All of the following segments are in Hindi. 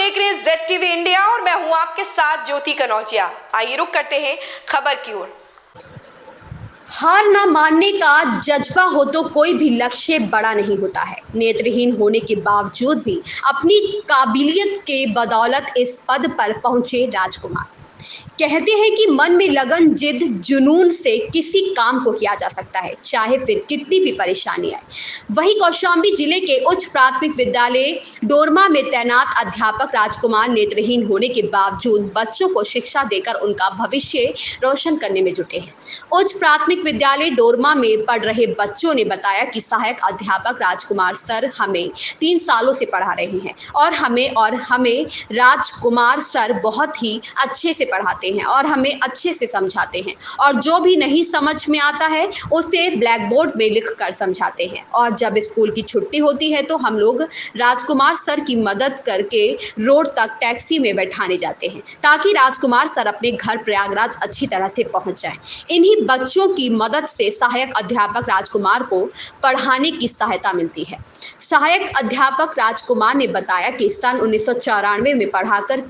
देख रहे हैं ZTV इंडिया और मैं हूं आपके साथ ज्योति कनौजिया। आइए रुक करते हैं खबर की ओर। हार ना मानने का जज्बा हो तो कोई भी लक्ष्य बड़ा नहीं होता है। नेत्रहीन होने के बावजूद भी अपनी काबिलियत के बदौलत इस पद पर पहुंचे राजकुमार। कहते हैं कि मन में लगन, जिद, जुनून से किसी काम को किया जा सकता है, चाहे फिर कितनी भी परेशानी आए। वही कौशाम्बी जिले के उच्च प्राथमिक विद्यालय डोरमा में तैनात अध्यापक राजकुमार नेत्रहीन होने के बावजूद बच्चों को शिक्षा देकर उनका भविष्य रोशन करने में जुटे हैं। उच्च प्राथमिक विद्यालय डोरमा में पढ़ रहे बच्चों ने बताया कि सहायक अध्यापक राजकुमार सर हमें 3 सालों से पढ़ा रहे हैं और हमें राजकुमार सर बहुत ही अच्छे से पढ़ाते हैं और हमें अच्छे से समझाते हैं और जो भी नहीं समझ में आता है उसे ब्लैक बोर्ड में लिख कर समझाते हैं। और जब स्कूल की छुट्टी होती है तो हम लोग राजकुमार सर की मदद करके रोड तक टैक्सी में बैठाने जाते हैं ताकि राजकुमार सर अपने घर प्रयागराज अच्छी तरह से पहुंच जाएं। इन्हीं बच्चों की मदद से सहायक अध्यापक राजकुमार को पढ़ाने की सहायता मिलती है। सहायक अध्यापक राजकुमार ने बताया कि सन 1994 में पढ़ाकर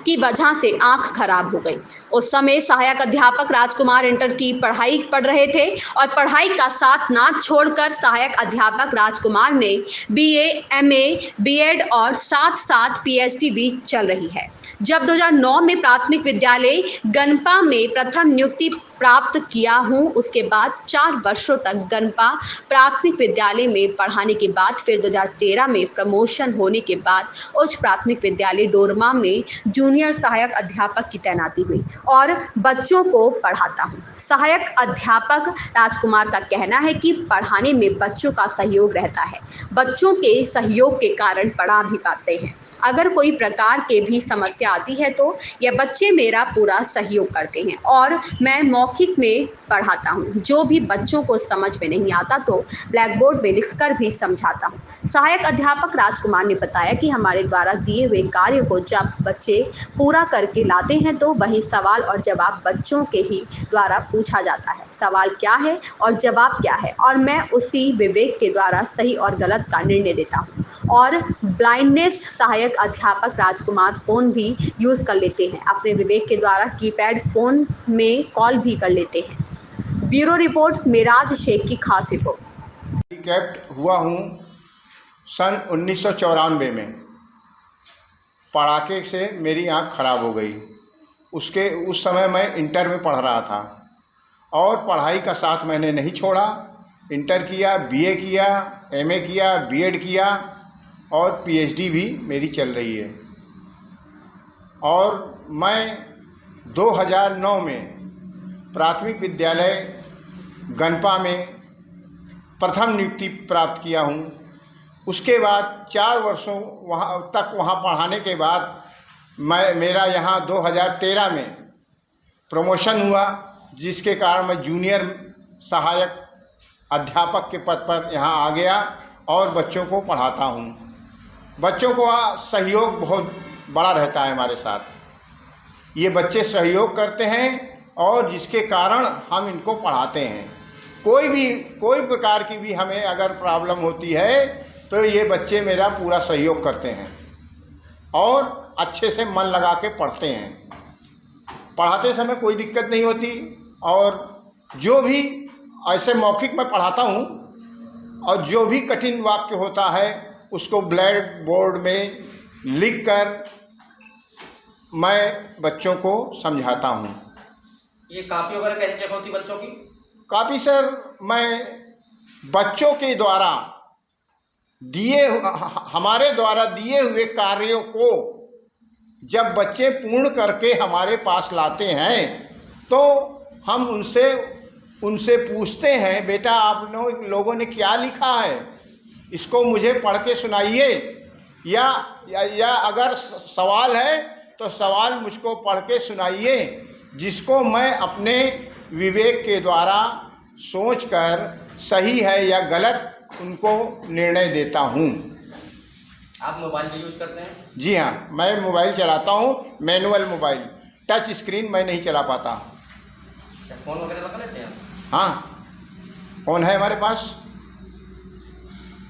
की वजह से आंख खराब हो गई। उस समय सहायक अध्यापक राजकुमार इंटर की पढ़ाई पढ़ रहे थे और पढ़ाई का साथ ना छोड़कर सहायक अध्यापक राजकुमार ने BA, MA, BEd और साथ-साथ PhD भी चल रही है। जब 2009 में प्राथमिक विद्यालय गनपा में प्रथम नियुक्ति प्राप्त किया हूँ, उसके बाद 4 वर्षों तक गनपा प्राथमिक विद्यालय में पढ़ाने के बाद फिर 2013 में प्रमोशन होने के बाद उच्च प्राथमिक विद्यालय डोरमा में जूनियर सहायक अध्यापक की तैनाती हुई और बच्चों को पढ़ाता हूँ। सहायक अध्यापक राजकुमार का कहना है कि पढ़ाने में बच्चों का सहयोग रहता है। बच्चों के सहयोग के कारण पढ़ा भी पाते हैं। अगर कोई प्रकार के भी समस्या आती है तो यह बच्चे मेरा पूरा सहयोग करते हैं और मैं मौखिक में पढ़ाता हूँ। जो भी बच्चों को समझ में नहीं आता तो ब्लैक बोर्ड में लिखकर भी समझाता हूँ। सहायक अध्यापक राजकुमार ने बताया कि हमारे द्वारा दिए हुए कार्य को जब बच्चे पूरा करके लाते हैं तो वही सवाल और जवाब बच्चों के ही द्वारा पूछा जाता है। सवाल क्या है और जवाब क्या है और मैं उसी विवेक के द्वारा सही और गलत का निर्णय देता हूँ। और ब्लाइंडनेस सहायक अध्यापक राजकुमार फ़ोन भी यूज़ कर लेते हैं। अपने विवेक के द्वारा कीपैड फ़ोन में कॉल भी कर लेते हैं। ब्यूरो रिपोर्ट, मेराज शेख की खास रिपोर्ट। हैंडीकैप्ड हुआ हूँ सन 1994 में। पड़ाके से मेरी आँख खराब हो गई। उस समय मैं इंटर में पढ़ रहा था और पढ़ाई का साथ मैंने नहीं छोड़ा। इंटर किया, BA किया, MA किया, BEd किया और PhD भी मेरी चल रही है। और मैं 2009 में प्राथमिक विद्यालय गनपा में प्रथम नियुक्ति प्राप्त किया हूँ। उसके बाद 4 वर्षों वहाँ पढ़ाने के बाद मेरा यहाँ 2013 में प्रमोशन हुआ, जिसके कारण मैं जूनियर सहायक अध्यापक के पद पर यहाँ आ गया और बच्चों को पढ़ाता हूँ। बच्चों को सहयोग बहुत बड़ा रहता है हमारे साथ। ये बच्चे सहयोग करते हैं और जिसके कारण हम इनको पढ़ाते हैं। कोई प्रकार की भी हमें अगर प्रॉब्लम होती है तो ये बच्चे मेरा पूरा सहयोग करते हैं और अच्छे से मन लगा के पढ़ते हैं। पढ़ाते समय कोई दिक्कत नहीं होती और जो भी ऐसे मौखिक में पढ़ाता हूँ और जो भी कठिन वाक्य होता है उसको ब्लैक बोर्ड में लिखकर मैं बच्चों को समझाता हूँ। ये कापी वगैरह कैसे चेक होती बच्चों की? कापी सर, मैं बच्चों के द्वारा हमारे द्वारा दिए हुए कार्यों को जब बच्चे पूर्ण करके हमारे पास लाते हैं तो हम उनसे पूछते हैं, बेटा आप लोगों ने क्या लिखा है, इसको मुझे पढ़ के सुनाइए, या अगर सवाल है तो सवाल मुझको पढ़ के सुनाइए, जिसको मैं अपने विवेक के द्वारा सोचकर सही है या गलत उनको निर्णय देता हूँ। आप मोबाइल भी यूज़ करते हैं? जी हाँ, मैं मोबाइल चलाता हूँ, मैनुअल मोबाइल, टच स्क्रीन मैं नहीं चला पाता। फ़ोन वगैरह रख लेते हैं? हाँ, फ़ोन है हमारे पास।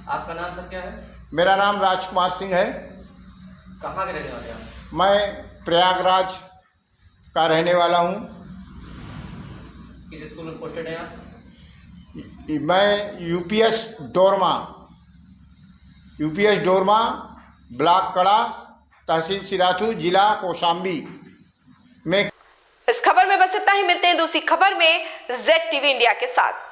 आपका नाम सर क्या है? मेरा नाम राजकुमार सिंह है। कहाँ के रहने मैं प्रयागराज का रहने वाला हूँ। किस स्कूल में पोस्टेड हैं आप? मैं यूपीएस डोरमा ब्लॉक कड़ा तहसील सिराथू जिला कौशाम्बी में। इस खबर में बस इतना ही। मिलते हैं दूसरी खबर में ZTV इंडिया के साथ।